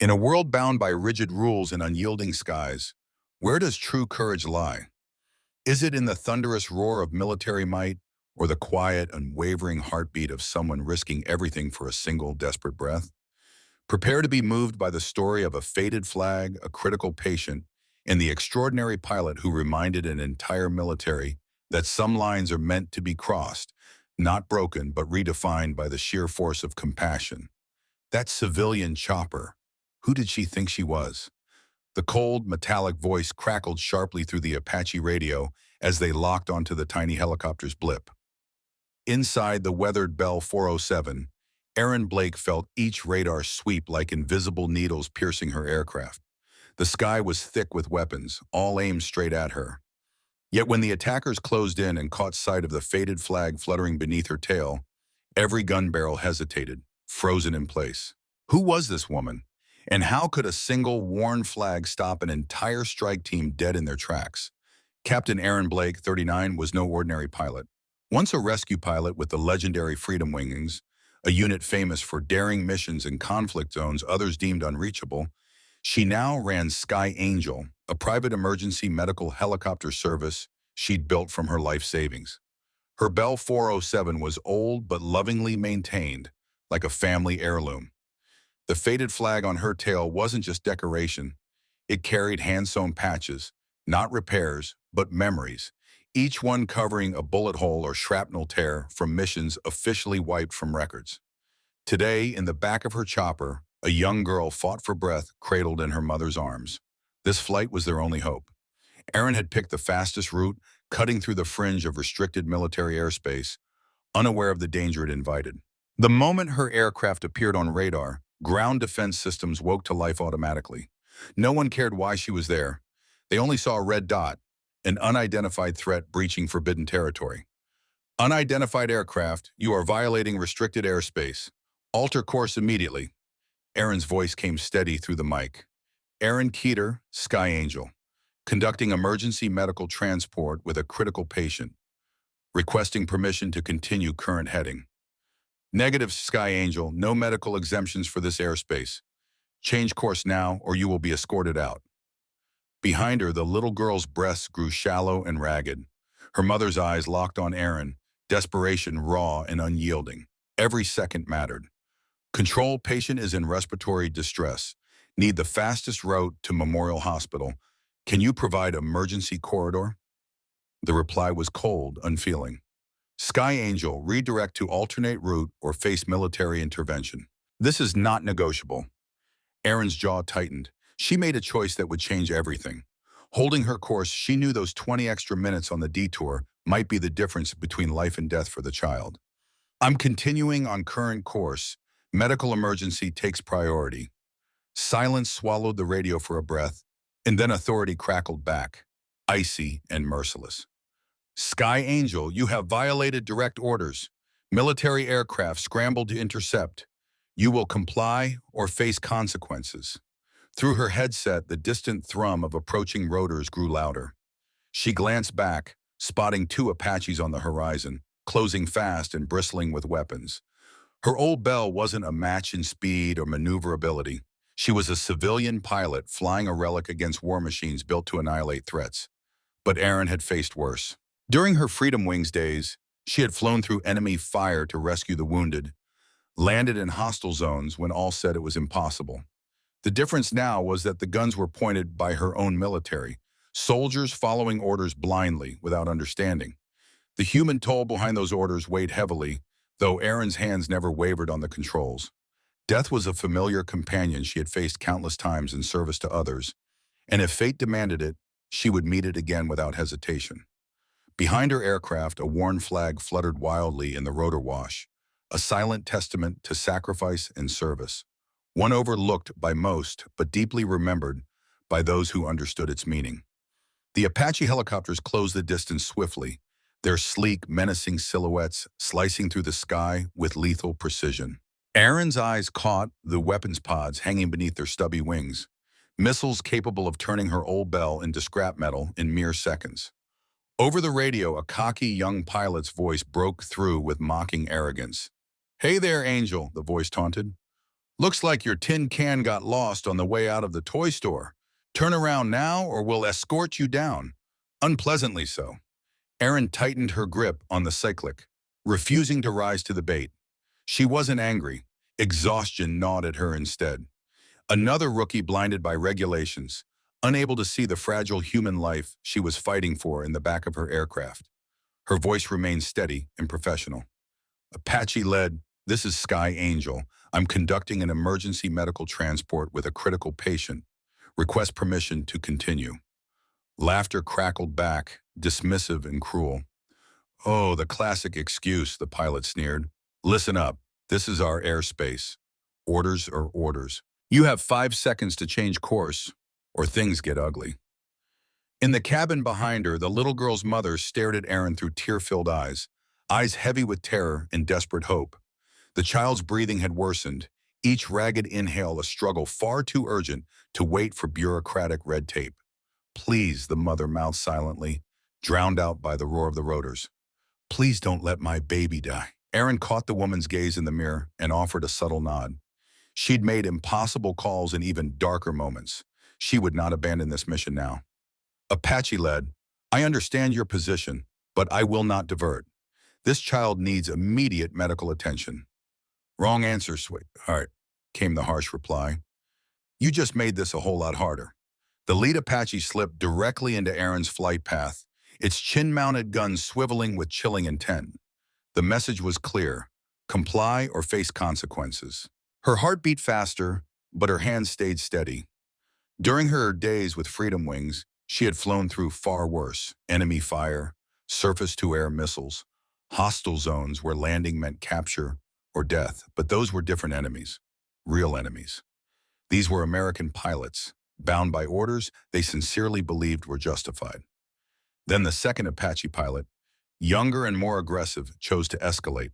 In a world bound by rigid rules and unyielding skies, where does true courage lie? Is it in the thunderous roar of military might or the quiet, unwavering heartbeat of someone risking everything for a single desperate breath? Prepare to be moved by the story of a faded flag, a critical patient, and the extraordinary pilot who reminded an entire military that some lines are meant to be crossed, not broken, but redefined by the sheer force of compassion. That civilian chopper, who did she think she was? The cold, metallic voice crackled sharply through the Apache radio as they locked onto the tiny helicopter's blip. Inside the weathered Bell 407, Erin Blake felt each radar sweep like invisible needles piercing her aircraft. The sky was thick with weapons, all aimed straight at her. Yet when the attackers closed in and caught sight of the faded flag fluttering beneath her tail, every gun barrel hesitated, frozen in place. Who was this woman? And how could a single worn flag stop an entire strike team dead in their tracks? Captain Erin Blake, 39, was no ordinary pilot. Once a rescue pilot with the legendary Freedom Wings, a unit famous for daring missions in conflict zones others deemed unreachable, she now ran Sky Angel, a private emergency medical helicopter service she'd built from her life savings. Her Bell 407 was old but lovingly maintained, like a family heirloom. The faded flag on her tail wasn't just decoration. It carried hand-sewn patches, not repairs, but memories, each one covering a bullet hole or shrapnel tear from missions officially wiped from records. Today, in the back of her chopper, a young girl fought for breath, cradled in her mother's arms. This flight was their only hope. Erin had picked the fastest route, cutting through the fringe of restricted military airspace, unaware of the danger it invited. The moment her aircraft appeared on radar, ground defense systems woke to life automatically. No one cared why she was there. They only saw a red dot, an unidentified threat breaching forbidden territory. Unidentified aircraft, you are violating restricted airspace. Alter course immediately. Erin's voice came steady through the mic. Erin Keeter, Sky Angel, conducting emergency medical transport with a critical patient, requesting permission to continue current heading. Negative, Sky Angel, no medical exemptions for this airspace. Change course now or you will be escorted out. Behind her, the little girl's breasts grew shallow and ragged. Her mother's eyes locked on Erin, desperation raw and unyielding. Every second mattered. Control, patient is in respiratory distress. Need the fastest route to Memorial Hospital. Can you provide emergency corridor? The reply was cold, unfeeling. Sky Angel, redirect to alternate route or face military intervention. This is not negotiable. Erin's jaw tightened. She made a choice that would change everything. Holding her course, she knew those 20 extra minutes on the detour might be the difference between life and death for the child. I'm continuing on current course. Medical emergency takes priority. Silence swallowed the radio for a breath, and then authority crackled back, icy and merciless. Sky Angel, you have violated direct orders. Military aircraft scrambled to intercept. You will comply or face consequences. Through her headset, the distant thrum of approaching rotors grew louder. She glanced back, spotting two Apaches on the horizon, closing fast and bristling with weapons. Her old Bell wasn't a match in speed or maneuverability. She was a civilian pilot flying a relic against war machines built to annihilate threats. But Erin had faced worse. During her Freedom Wings days, she had flown through enemy fire to rescue the wounded, landed in hostile zones when all said it was impossible. The difference now was that the guns were pointed by her own military, soldiers following orders blindly without understanding. The human toll behind those orders weighed heavily, though Erin's hands never wavered on the controls. Death was a familiar companion she had faced countless times in service to others, and if fate demanded it, she would meet it again without hesitation. Behind her aircraft, a worn flag fluttered wildly in the rotor wash, a silent testament to sacrifice and service. One overlooked by most, but deeply remembered by those who understood its meaning. The Apache helicopters closed the distance swiftly, their sleek, menacing silhouettes slicing through the sky with lethal precision. Erin's eyes caught the weapons pods hanging beneath their stubby wings, missiles capable of turning her old Bell into scrap metal in mere seconds. Over the radio, a cocky young pilot's voice broke through with mocking arrogance. "Hey there, Angel," the voice taunted. Looks like your tin can got lost on the way out of the toy store. Turn around now or we'll escort you down. Unpleasantly so. Erin tightened her grip on the cyclic, refusing to rise to the bait. She wasn't angry. Exhaustion gnawed at her instead. Another rookie blinded by regulations, unable to see the fragile human life she was fighting for in the back of her aircraft. Her voice remained steady and professional. Apache led, "This is Sky Angel. I'm conducting an emergency medical transport with a critical patient. Request permission to continue." Laughter crackled back, dismissive and cruel. "Oh, the classic excuse," the pilot sneered. "Listen up. This is our airspace. Orders are orders. You have 5 seconds to change course, or things get ugly." In the cabin behind her, the little girl's mother stared at Erin through tear-filled eyes heavy with terror and desperate hope. The child's breathing had worsened, each ragged inhale a struggle far too urgent to wait for bureaucratic red tape. "Please," the mother mouthed silently, drowned out by the roar of the rotors. "Please don't let my baby die." Erin caught the woman's gaze in the mirror and offered a subtle nod. She'd made impossible calls in even darker moments. She would not abandon this mission now. Apache led, "I understand your position, but I will not divert. This child needs immediate medical attention." "Wrong answer, sweetheart," came the harsh reply. "You just made this a whole lot harder." The lead Apache slipped directly into Erin's flight path, its chin-mounted gun swiveling with chilling intent. The message was clear: comply or face consequences. Her heart beat faster, but her hands stayed steady. During her days with Freedom Wings, she had flown through far worse: enemy fire, surface-to-air missiles, hostile zones where landing meant capture or death. But those were different enemies, real enemies. These were American pilots, bound by orders they sincerely believed were justified. Then the second Apache pilot, younger and more aggressive, chose to escalate.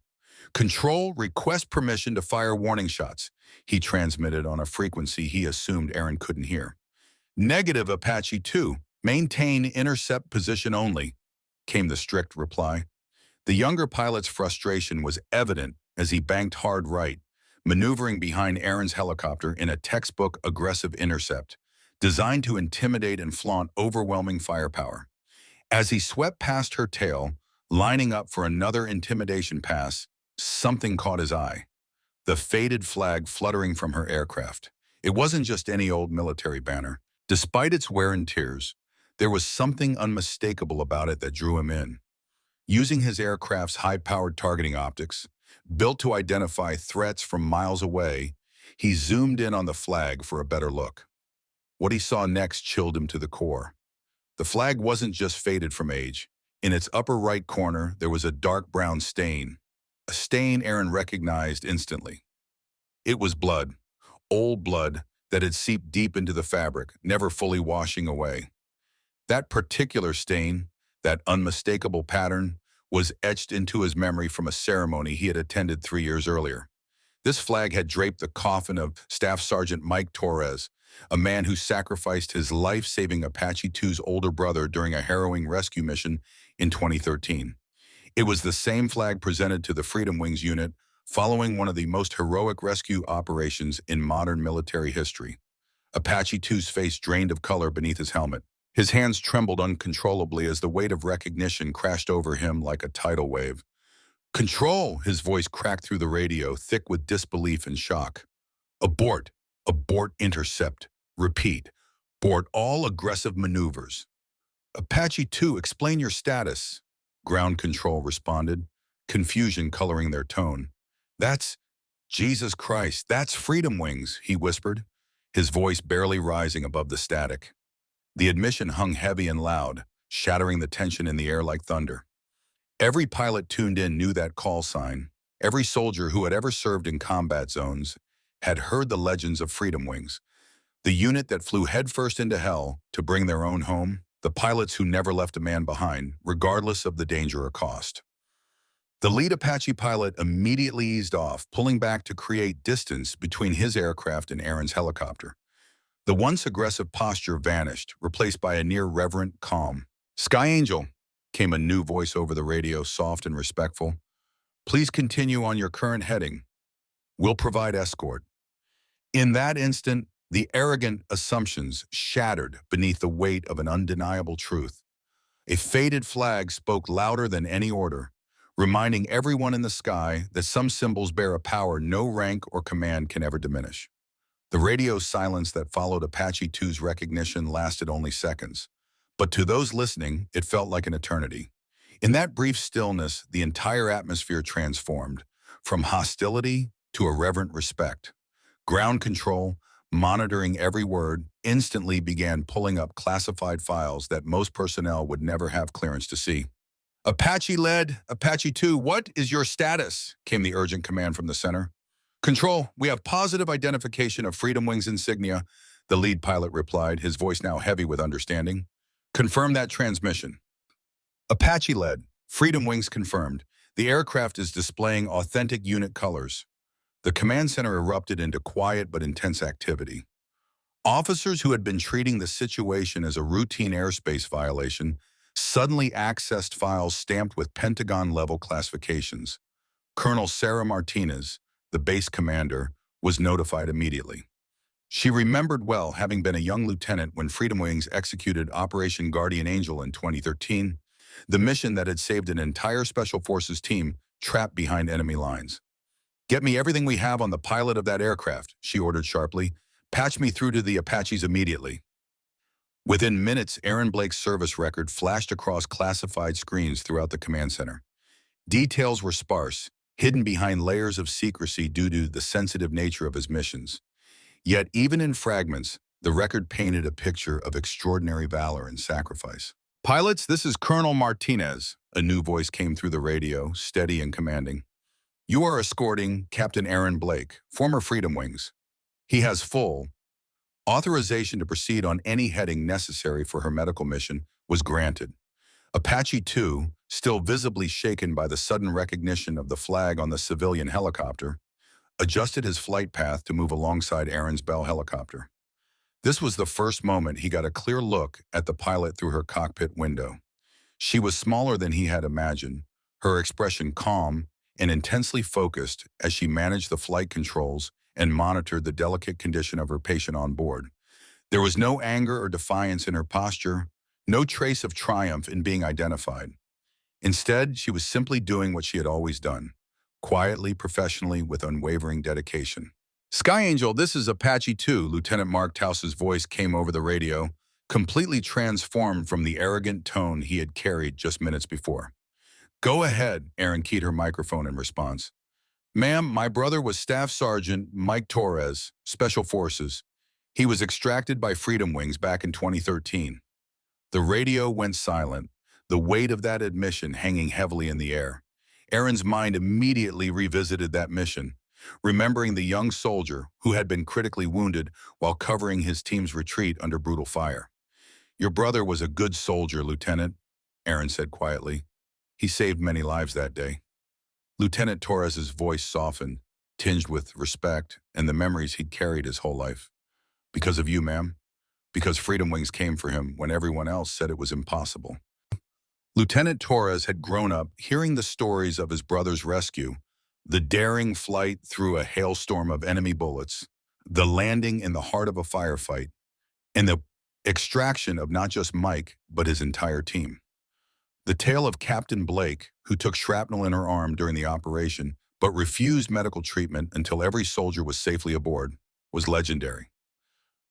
"Control, request permission to fire warning shots," he transmitted on a frequency he assumed Erin couldn't hear. "Negative, Apache 2. Maintain intercept position only," came the strict reply. The younger pilot's frustration was evident as he banked hard right, maneuvering behind Erin's helicopter in a textbook aggressive intercept, designed to intimidate and flaunt overwhelming firepower. As he swept past her tail, lining up for another intimidation pass, something caught his eye: the faded flag fluttering from her aircraft. It wasn't just any old military banner. Despite its wear and tears, there was something unmistakable about it that drew him in. Using his aircraft's high-powered targeting optics, built to identify threats from miles away, he zoomed in on the flag for a better look. What he saw next chilled him to the core. The flag wasn't just faded from age. In its upper right corner, there was a dark brown stain, a stain Erin recognized instantly. It was blood, old blood that had seeped deep into the fabric, never fully washing away. That particular stain, that unmistakable pattern, was etched into his memory from a ceremony he had attended 3 years earlier. This flag had draped the coffin of Staff Sergeant Mike Torres, a man who sacrificed his life saving Apache 2's older brother during a harrowing rescue mission in 2013. It was the same flag presented to the Freedom Wings unit following one of the most heroic rescue operations in modern military history. Apache 2's face drained of color beneath his helmet. His hands trembled uncontrollably as the weight of recognition crashed over him like a tidal wave. "Control!" His voice cracked through the radio, thick with disbelief and shock. "Abort! Abort intercept. Repeat. Abort all aggressive maneuvers." "Apache 2, explain your status." Ground control responded, confusion coloring their tone. "That's... Jesus Christ, that's Freedom Wings," he whispered, his voice barely rising above the static. The admission hung heavy and loud, shattering the tension in the air like thunder. Every pilot tuned in knew that call sign. Every soldier who had ever served in combat zones had heard the legends of Freedom Wings, the unit that flew headfirst into hell to bring their own home, the pilots who never left a man behind, regardless of the danger or cost. The lead Apache pilot immediately eased off, pulling back to create distance between his aircraft and Erin's helicopter. The once aggressive posture vanished, replaced by a near-reverent calm. "Sky Angel," came a new voice over the radio, soft and respectful. "Please continue on your current heading. We'll provide escort." In that instant, the arrogant assumptions shattered beneath the weight of an undeniable truth. A faded flag spoke louder than any order, reminding everyone in the sky that some symbols bear a power no rank or command can ever diminish. The radio silence that followed Apache 2's recognition lasted only seconds, but to those listening, it felt like an eternity. In that brief stillness, the entire atmosphere transformed, from hostility to a reverent respect. Ground control, monitoring every word, instantly began pulling up classified files that most personnel would never have clearance to see. Apache-led, Apache 2, what is your status? Came the urgent command from the center. Control, we have positive identification of Freedom Wings insignia, the lead pilot replied, his voice now heavy with understanding. Confirm that transmission. Apache-led, Freedom Wings confirmed. The aircraft is displaying authentic unit colors. The command center erupted into quiet but intense activity. Officers who had been treating the situation as a routine airspace violation suddenly accessed files stamped with Pentagon-level classifications. Colonel Sarah Martinez, the base commander, was notified immediately. She remembered well having been a young lieutenant when Freedom Wings executed Operation Guardian Angel in 2013, the mission that had saved an entire Special Forces team trapped behind enemy lines. Get me everything we have on the pilot of that aircraft, she ordered sharply. Patch me through to the Apaches immediately. Within minutes, Aaron Blake's service record flashed across classified screens throughout the command center. Details were sparse, hidden behind layers of secrecy due to the sensitive nature of his missions. Yet even in fragments, the record painted a picture of extraordinary valor and sacrifice. Pilots, this is Colonel Martinez, a new voice came through the radio, steady and commanding. You are escorting Captain Aaron Blake, former Freedom Wings. He has full authorization to proceed on any heading necessary for her medical mission was granted. Apache 2, still visibly shaken by the sudden recognition of the flag on the civilian helicopter, adjusted his flight path to move alongside Aaron's Bell helicopter. This was the first moment he got a clear look at the pilot through her cockpit window. She was smaller than he had imagined, her expression calm and intensely focused as she managed the flight controls and monitored the delicate condition of her patient on board. There was no anger or defiance in her posture, no trace of triumph in being identified. Instead, she was simply doing what she had always done, quietly, professionally, with unwavering dedication. Sky Angel, this is Apache 2, Lieutenant Mark Tauss's voice came over the radio, completely transformed from the arrogant tone he had carried just minutes before. Go ahead, Aaron keyed her microphone in response. Ma'am, my brother was Staff Sergeant Mike Torres, Special Forces. He was extracted by Freedom Wings back in 2013. The radio went silent, the weight of that admission hanging heavily in the air. Aaron's mind immediately revisited that mission, remembering the young soldier who had been critically wounded while covering his team's retreat under brutal fire. Your brother was a good soldier, Lieutenant, Aaron said quietly. He saved many lives that day. Lieutenant Torres's voice softened, tinged with respect and the memories he'd carried his whole life. Because of you, ma'am. Because Freedom Wings came for him when everyone else said it was impossible. Lieutenant Torres had grown up hearing the stories of his brother's rescue, the daring flight through a hailstorm of enemy bullets, the landing in the heart of a firefight, and the extraction of not just Mike, but his entire team. The tale of Captain Blake, who took shrapnel in her arm during the operation, but refused medical treatment until every soldier was safely aboard, was legendary.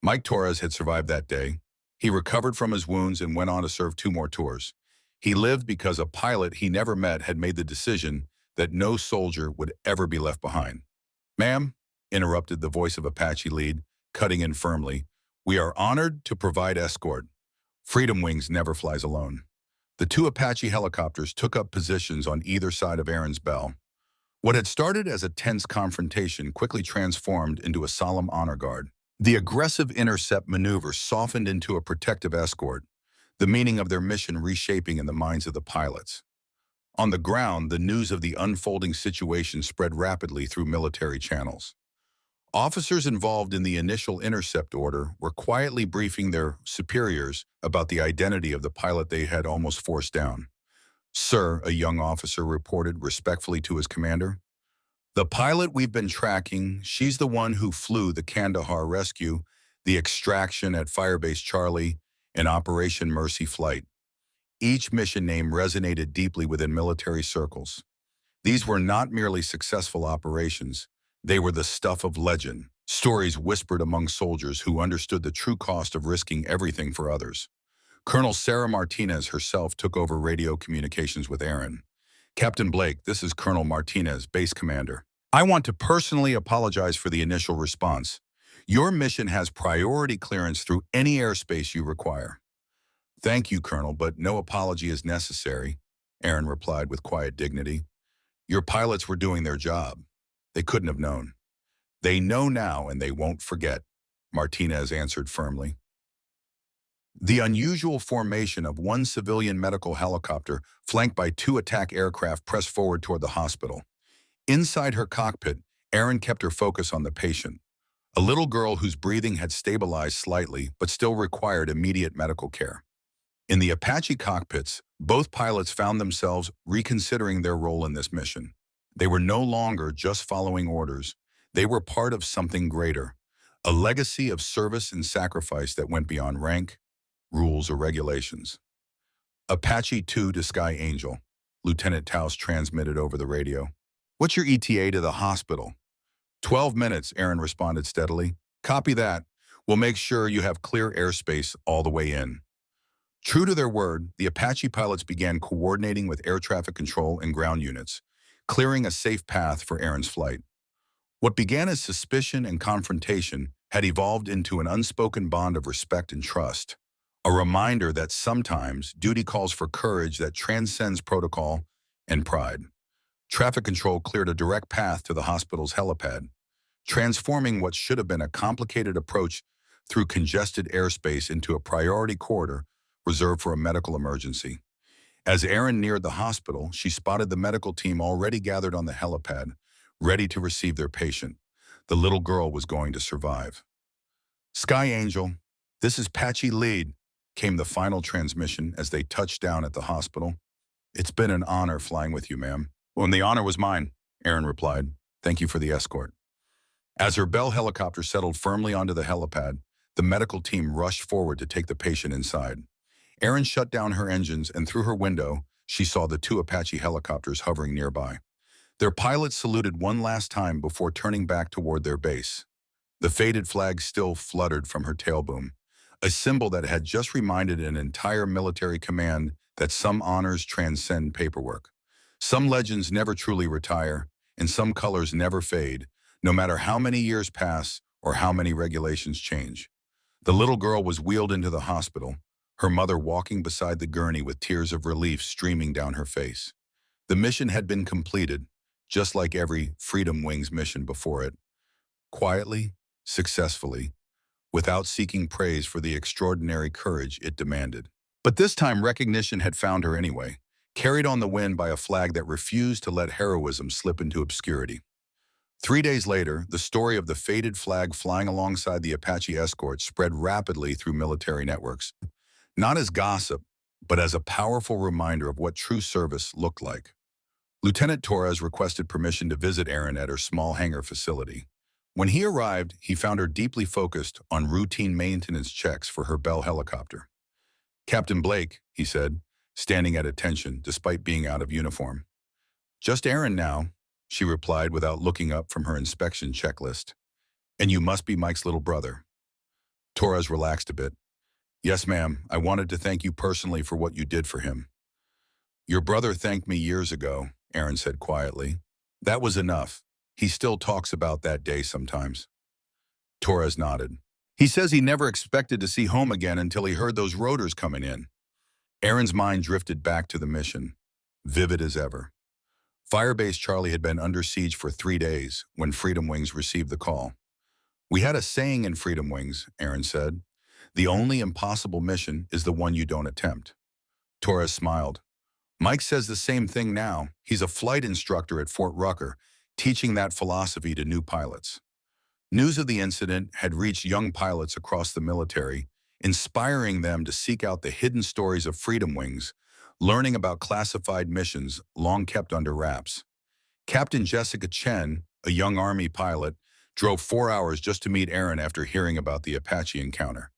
Mike Torres had survived that day. He recovered from his wounds and went on to serve 2 more tours. He lived because a pilot he never met had made the decision that no soldier would ever be left behind. Ma'am, interrupted the voice of Apache lead, cutting in firmly, we are honored to provide escort. Freedom Wings never flies alone. The 2 Apache helicopters took up positions on either side of Aaron's Bell. What had started as a tense confrontation quickly transformed into a solemn honor guard. The aggressive intercept maneuver softened into a protective escort, the meaning of their mission reshaping in the minds of the pilots. On the ground, the news of the unfolding situation spread rapidly through military channels. Officers involved in the initial intercept order were quietly briefing their superiors about the identity of the pilot they had almost forced down. Sir, a young officer reported respectfully to his commander, The pilot we've been tracking, she's the one who flew the Kandahar rescue, the extraction at Firebase Charlie, and Operation Mercy Flight. Each mission name resonated deeply within military circles. These were not merely successful operations. They were the stuff of legend, stories whispered among soldiers who understood the true cost of risking everything for others. Colonel Sarah Martinez herself took over radio communications with Aaron. Captain Blake, this is Colonel Martinez, base commander. I want to personally apologize for the initial response. Your mission has priority clearance through any airspace you require. Thank you, Colonel, but no apology is necessary, Aaron replied with quiet dignity. Your pilots were doing their job. They couldn't have known. They know now and they won't forget, Martinez answered firmly. The unusual formation of one civilian medical helicopter flanked by two attack aircraft pressed forward toward the hospital. Inside her cockpit, Aaron kept her focus on the patient, a little girl whose breathing had stabilized slightly but still required immediate medical care. In the Apache cockpits, both pilots found themselves reconsidering their role in this mission. They were no longer just following orders. They were part of something greater, a legacy of service and sacrifice that went beyond rank, rules, or regulations. Apache 2 to Sky Angel, Lieutenant Taus transmitted over the radio. What's your ETA to the hospital? 12 minutes, Aaron responded steadily. Copy that. We'll make sure you have clear airspace all the way in. True to their word, the Apache pilots began coordinating with air traffic control and ground units, clearing a safe path for Aaron's flight. What began as suspicion and confrontation had evolved into an unspoken bond of respect and trust, a reminder that sometimes duty calls for courage that transcends protocol and pride. Traffic control cleared a direct path to the hospital's helipad, transforming what should have been a complicated approach through congested airspace into a priority corridor reserved for a medical emergency. As Aaron neared the hospital, she spotted the medical team already gathered on the helipad, ready to receive their patient. The little girl was going to survive. Sky Angel, this is Patchy Lead, came the final transmission as they touched down at the hospital. It's been an honor flying with you, ma'am. Well, and the honor was mine, Aaron replied. Thank you for the escort. As her Bell helicopter settled firmly onto the helipad, the medical team rushed forward to take the patient inside. Aaron shut down her engines, and through her window, she saw the two Apache helicopters hovering nearby. Their pilots saluted one last time before turning back toward their base. The faded flag still fluttered from her tailboom, a symbol that had just reminded an entire military command that some honors transcend paperwork. Some legends never truly retire, and some colors never fade, no matter how many years pass or how many regulations change. The little girl was wheeled into the hospital, her mother walking beside the gurney with tears of relief streaming down her face. The mission had been completed, just like every Freedom Wings mission before it, quietly, successfully, without seeking praise for the extraordinary courage it demanded. But this time recognition had found her anyway, carried on the wind by a flag that refused to let heroism slip into obscurity. 3 days later, the story of the faded flag flying alongside the Apache escort spread rapidly through military networks, not as gossip, but as a powerful reminder of what true service looked like. Lieutenant Torres requested permission to visit Aaron at her small hangar facility. When he arrived, he found her deeply focused on routine maintenance checks for her Bell helicopter. Captain Blake, he said, standing at attention despite being out of uniform. Just Aaron now, she replied without looking up from her inspection checklist. And you must be Mike's little brother. Torres relaxed a bit. Yes, ma'am, I wanted to thank you personally for what you did for him. Your brother thanked me years ago, Aaron said quietly. That was enough. He still talks about that day sometimes. Torres nodded. He says he never expected to see home again until he heard those rotors coming in. Aaron's mind drifted back to the mission, vivid as ever. Firebase Charlie had been under siege for 3 days when Freedom Wings received the call. We had a saying in Freedom Wings, Aaron said. The only impossible mission is the one you don't attempt. Torres smiled. Mike says the same thing now. He's a flight instructor at Fort Rucker, teaching that philosophy to new pilots. News of the incident had reached young pilots across the military, inspiring them to seek out the hidden stories of Freedom Wings, learning about classified missions long kept under wraps. Captain Jessica Chen, a young Army pilot, drove 4 hours just to meet Aaron after hearing about the Apache encounter.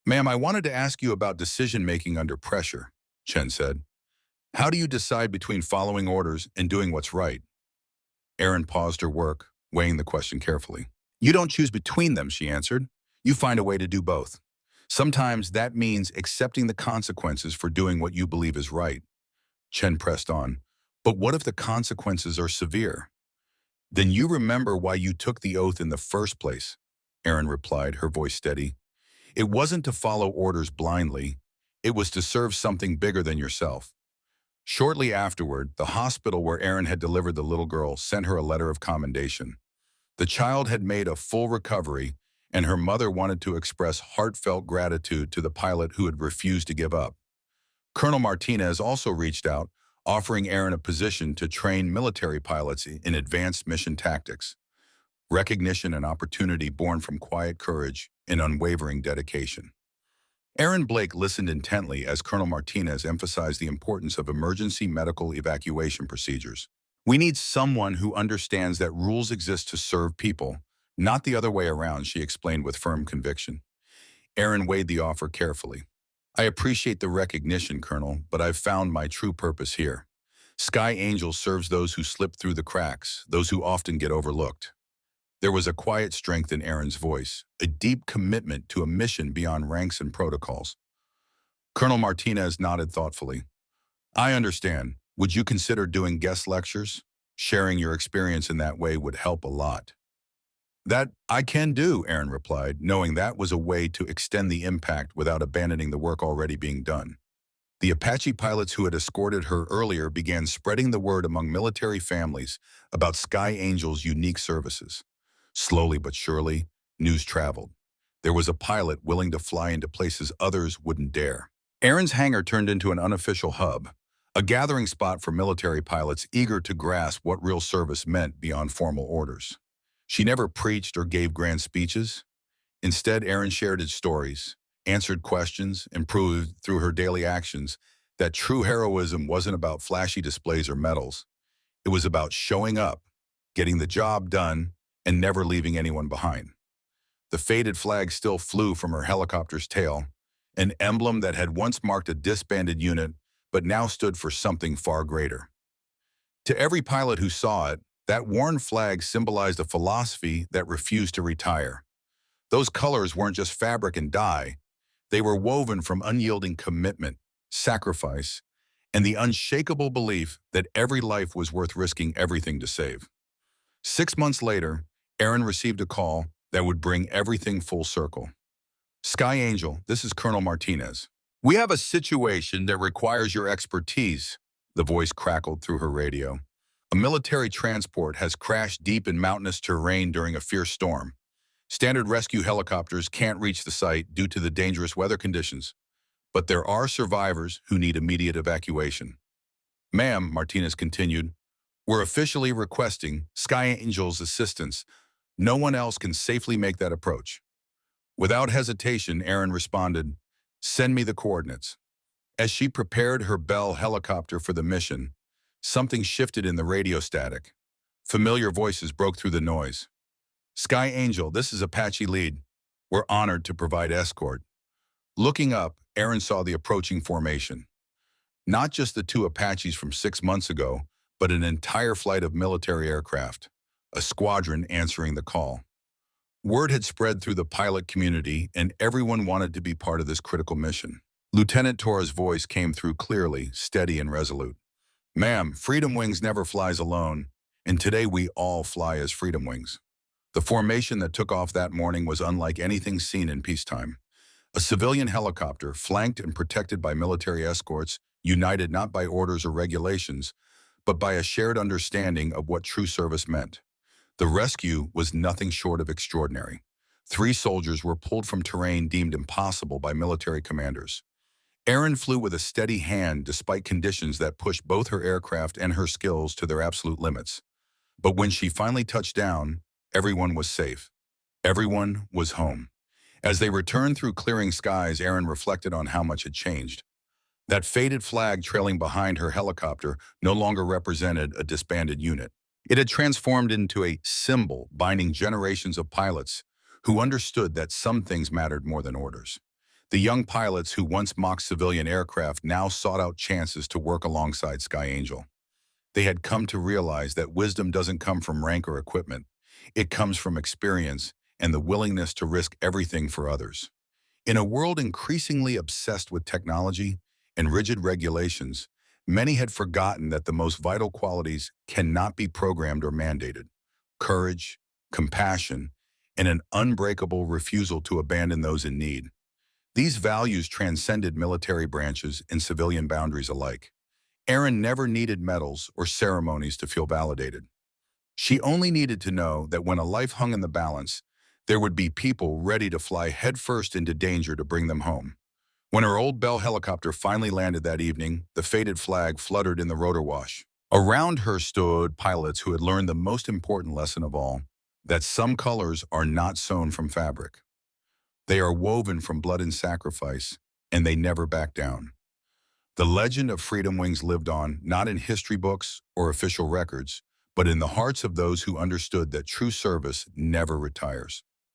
"Ma'am, I wanted to ask you about decision-making under pressure," Chen said. "How do you decide between following orders and doing what's right?" Aaron paused her work, weighing the question carefully. "You don't choose between them," she answered. "You find a way to do both. Sometimes that means accepting the consequences for doing what you believe is right." Chen pressed on. "But what if the consequences are severe?" "Then you remember why you took the oath in the first place," Aaron replied, her voice steady. "It wasn't to follow orders blindly. It was to serve something bigger than yourself." Shortly afterward, the hospital where Aaron had delivered the little girl sent her a letter of commendation. The child had made a full recovery, and her mother wanted to express heartfelt gratitude to the pilot who had refused to give up. Colonel Martinez also reached out, offering Aaron a position to train military pilots in advanced mission tactics. Recognition and opportunity born from quiet courage and unwavering dedication. Aaron Blake listened intently as Colonel Martinez emphasized the importance of emergency medical evacuation procedures. "We need someone who understands that rules exist to serve people, not the other way around," she explained with firm conviction. Aaron weighed the offer carefully. "I appreciate the recognition, Colonel, but I've found my true purpose here. Sky Angel serves those who slip through the cracks, those who often get overlooked." There was a quiet strength in Aaron's voice, a deep commitment to a mission beyond ranks and protocols. Colonel Martinez nodded thoughtfully. "I understand. Would you consider doing guest lectures? Sharing your experience in that way would help a lot." "That I can do," Aaron replied, knowing that was a way to extend the impact without abandoning the work already being done. The Apache pilots who had escorted her earlier began spreading the word among military families about Sky Angel's unique services. Slowly but surely, news traveled. There was a pilot willing to fly into places others wouldn't dare. Aaron's hangar turned into an unofficial hub, a gathering spot for military pilots eager to grasp what real service meant beyond formal orders. She never preached or gave grand speeches. Instead, Aaron shared his stories, answered questions, and proved through her daily actions that true heroism wasn't about flashy displays or medals. It was about showing up, getting the job done, and never leaving anyone behind. The faded flag still flew from her helicopter's tail, an emblem that had once marked a disbanded unit but now stood for something far greater. To every pilot who saw it, that worn flag symbolized a philosophy that refused to retire. Those colors weren't just fabric and dye. They were woven from unyielding commitment, sacrifice, and the unshakable belief that every life was worth risking everything to save. 6 months later, Aaron received a call that would bring everything full circle. "Sky Angel, this is Colonel Martinez. We have a situation that requires your expertise," the voice crackled through her radio. "A military transport has crashed deep in mountainous terrain during a fierce storm. Standard rescue helicopters can't reach the site due to the dangerous weather conditions, but there are survivors who need immediate evacuation." "Ma'am," Martinez continued, "we're officially requesting Sky Angel's assistance. No one else can safely make that approach." Without hesitation, Aaron responded, "Send me the coordinates." As she prepared her Bell helicopter for the mission, something shifted in the radio static. Familiar voices broke through the noise. "Sky Angel, this is Apache Lead. We're honored to provide escort." Looking up, Aaron saw the approaching formation. Not just the two Apaches from 6 months ago, but an entire flight of military aircraft, a squadron answering the call. Word had spread through the pilot community, and everyone wanted to be part of this critical mission. Lieutenant Tora's voice came through clearly, steady and resolute. "Ma'am, Freedom Wings never flies alone, and today we all fly as Freedom Wings." The formation that took off that morning was unlike anything seen in peacetime. A civilian helicopter, flanked and protected by military escorts, united not by orders or regulations, but by a shared understanding of what true service meant. The rescue was nothing short of extraordinary. 3 soldiers were pulled from terrain deemed impossible by military commanders. Aaron flew with a steady hand despite conditions that pushed both her aircraft and her skills to their absolute limits. But when she finally touched down, everyone was safe. Everyone was home. As they returned through clearing skies, Aaron reflected on how much had changed. That faded flag trailing behind her helicopter no longer represented a disbanded unit. It had transformed into a symbol binding generations of pilots who understood that some things mattered more than orders. The young pilots who once mocked civilian aircraft now sought out chances to work alongside Sky Angel. They had come to realize that wisdom doesn't come from rank or equipment. It comes from experience and the willingness to risk everything for others. In a world increasingly obsessed with technology and rigid regulations, many had forgotten that the most vital qualities cannot be programmed or mandated. Courage, compassion, and an unbreakable refusal to abandon those in need. These values transcended military branches and civilian boundaries alike. Erin never needed medals or ceremonies to feel validated. She only needed to know that when a life hung in the balance, there would be people ready to fly headfirst into danger to bring them home. When her old Bell helicopter finally landed that evening, the faded flag fluttered in the rotor wash. Around her stood pilots who had learned the most important lesson of all, that some colors are not sewn from fabric. They are woven from blood and sacrifice, and they never back down. The legend of Freedom Wings lived on, not in history books or official records, but in the hearts of those who understood that true service never retires.